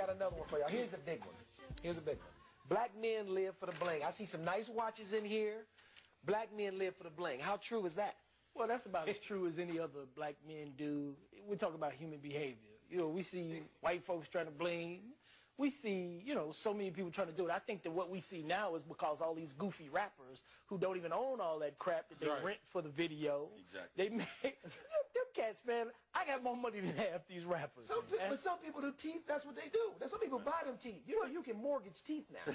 got another one for y'all. Here's the big one. Here's a big one. Black men live for the bling. I see some nice watches in here. Black men live for the bling. How true is that? Well, that's about as true as any other black men do. We talk about human behavior. You know, we see white folks trying to bling. We see, you know, so many people trying to do it. I think that what we see now is because all these goofy rappers who don't even own all that crap that they rent for the video. Exactly. They make them cats, man. I got more money than half these rappers. But some people do teeth. That's what they do. Some people buy them teeth. You know, you can mortgage teeth now.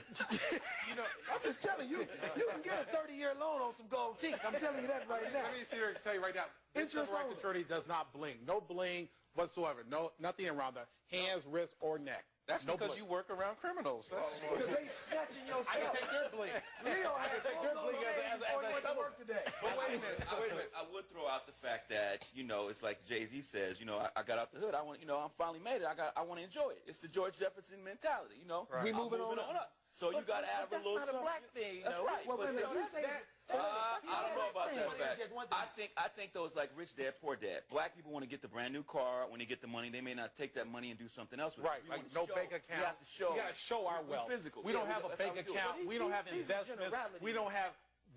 You know, I'm just telling you, you can get a 30-year loan on some gold teeth. I'm telling you that right now. Let me tell you right now. Civil rights attorney does not bling. No bling whatsoever. No, nothing around the hands, wrist, or neck. That's because you work around criminals. That's because they snatching your stuff. I can take their bling. Leo had to take their bling as a work today. But wait a minute. I would throw out the fact that, you know, it's like Jay-Z says, you know, I got out the hood. I want, you know, I'm finally made it. I want to enjoy it. It's the George Jefferson mentality, you know. Right. We moving on up. So you got to add a little something. That's not a black thing. That's right. Well, I don't know about that fact. I think those like rich dad, poor dad. Black people want to get the brand new car. When they get the money, they may not take that money and do something else with it. Right, like no bank account. We got to show our wealth. Physical. We don't have a bank account. We don't have investments. We don't have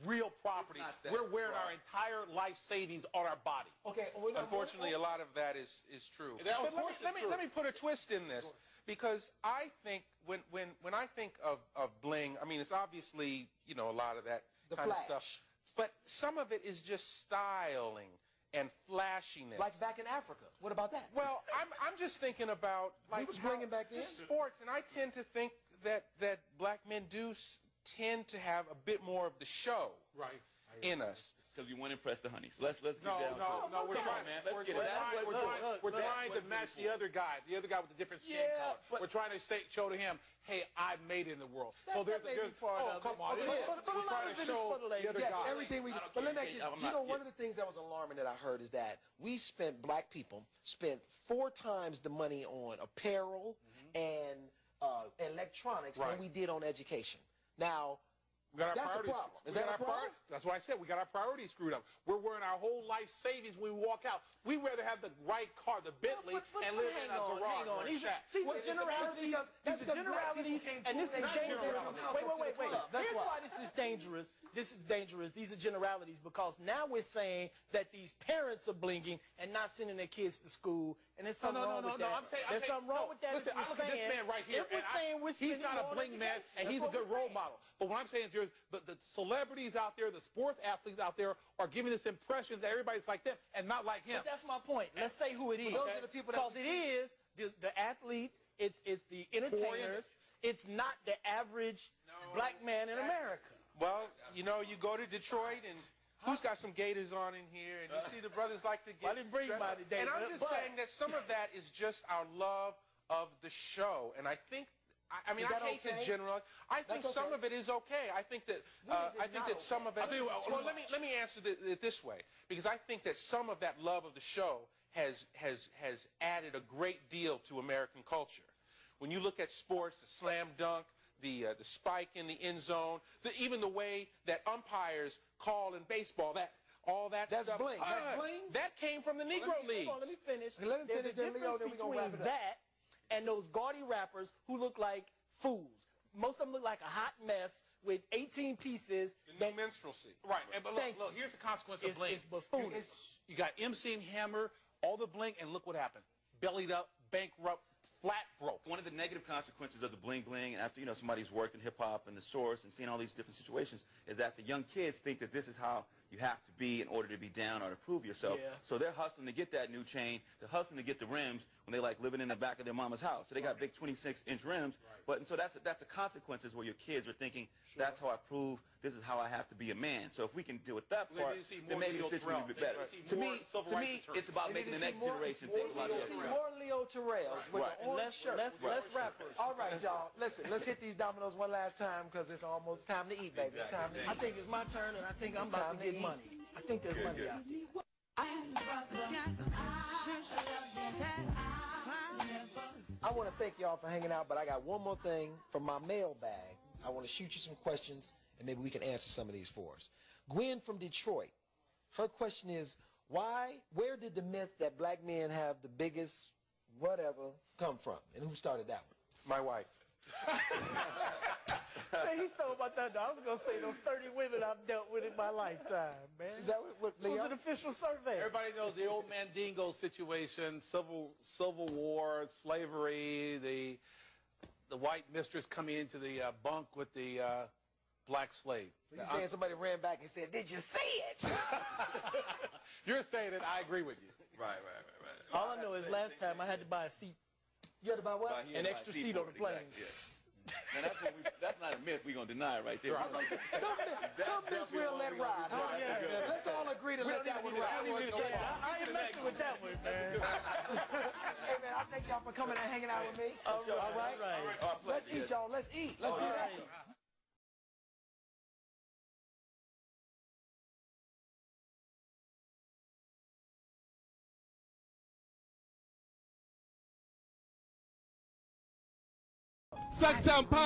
real property. We're wearing our entire life savings on our body. Okay. Unfortunately, a lot of that is true. But let me put a twist in this, because I think when I think of bling, I mean, it's obviously, you know, a lot of that kind of stuff. But some of it is just styling and flashiness. Like back in Africa. What about that? Well, I'm just thinking about like just sports, and I tend to think that black men do tend to have a bit more of the show in us. Because we want to impress the honeys. Let's get down to it. No, we're trying. We're trying to match the other guy with the different skin color. We're trying to show to him, hey, I made it in the world. So there's come on. We're trying to show the other guy. Everything we. But let me ask you. You know, one of the things that was alarming that I heard is that we black people spent 4 times the money on apparel and electronics than we did on education. Now. That's a problem. Is that a problem? That's why I said we got our priorities screwed up. We're wearing our whole life savings when we walk out. We'd rather have the right car, the Bentley, and live in a garage or a shack. These are generalities. These are generalities, and this is dangerous. Wait. Here's why this is dangerous. This is dangerous. These are generalities because now we're saying that these parents are blinging and not sending their kids to school, and there's something wrong with that. There's something wrong with that. Listen, I look at this man right here, and he's not a bling man, and he's a good role model. But what I'm saying is the celebrities out there, the sports athletes out there are giving this impression that everybody's like them and not like him. But that's my point. Let's say who it is. Those are the people that because it is the athletes, it's the entertainers, it's not the average black man in America. Well, you know, you go to Detroit and who's got some gators on in here, and you see the brothers like to get. I didn't bring mine today. And I'm just saying that some of that is just our love of the show, and I think. I mean, I hate to generalize. I think some of it is okay. I think that some of it. Well, let me answer it this way, because I think that some of that love of the show has added a great deal to American culture. When you look at sports, the slam dunk, the spike in the end zone, even the way that umpires call in baseball, that's stuff. Bling. That's bling. That came from the Negro Leagues. Let me finish. Let him finish. There's a difference between that and those gaudy rappers who look like fools. Most of them look like a hot mess with 18 pieces. The new minstrelsy. Right. But look, here's the consequence of bling. It's buffoonish. You got MC and Hammer, all the bling, and look what happened. Bellied up, bankrupt, flat broke. One of the negative consequences of the bling bling, and after, you know, somebody's worked in hip-hop and the Source and seen all these different situations, is that the young kids think that this is how you have to be in order to be down or to prove yourself. Yeah. So they're hustling to get that new chain. They're hustling to get the rims when they like living in the back of their mama's house. So they got big 26-inch rims. But and so that's a consequences where your kids are thinking, that's how I prove this is how I have to be a man. So if we can deal with that part, then maybe the situation will be better. To me, it's about making the next generation think about it. More Leo Terrells with the orange shirt. Less rappers. All right, y'all. Listen, let's hit these dominoes one last time because it's almost time to eat, baby. It's time to eat. I think it's my turn, and I think I'm about to get money. I think there's money out there. I want to thank y'all for hanging out, but I got one more thing from my mailbag. I want to shoot you some questions, and maybe we can answer some of these for us. Gwen from Detroit, her question is, where did the myth that black men have the biggest whatever come from? And who started that one? My wife. Man, he stole my thunder. I was going to say those 30 women I've dealt with in my lifetime, man. Is that what It was an official survey. Everybody knows the old Mandingo situation, Civil War, slavery, the white mistress coming into the bunk with the black slave. So you're saying somebody ran back and said, "Did you see it?" You're saying it. I agree with you. Right. All I know is last time I had to buy a seat. You had to buy what? An extra seat on the plane. Exactly, yeah. Now that's not a myth we're going to deny right there. Some myths we'll let ride. Huh? Yeah. Let's all agree to let that one ride. I ain't messing with that one, man. Hey, man, I thank y'all for coming and hanging out with me. All right? Let's eat, y'all. Let's eat. Let's do that. Suck some pie.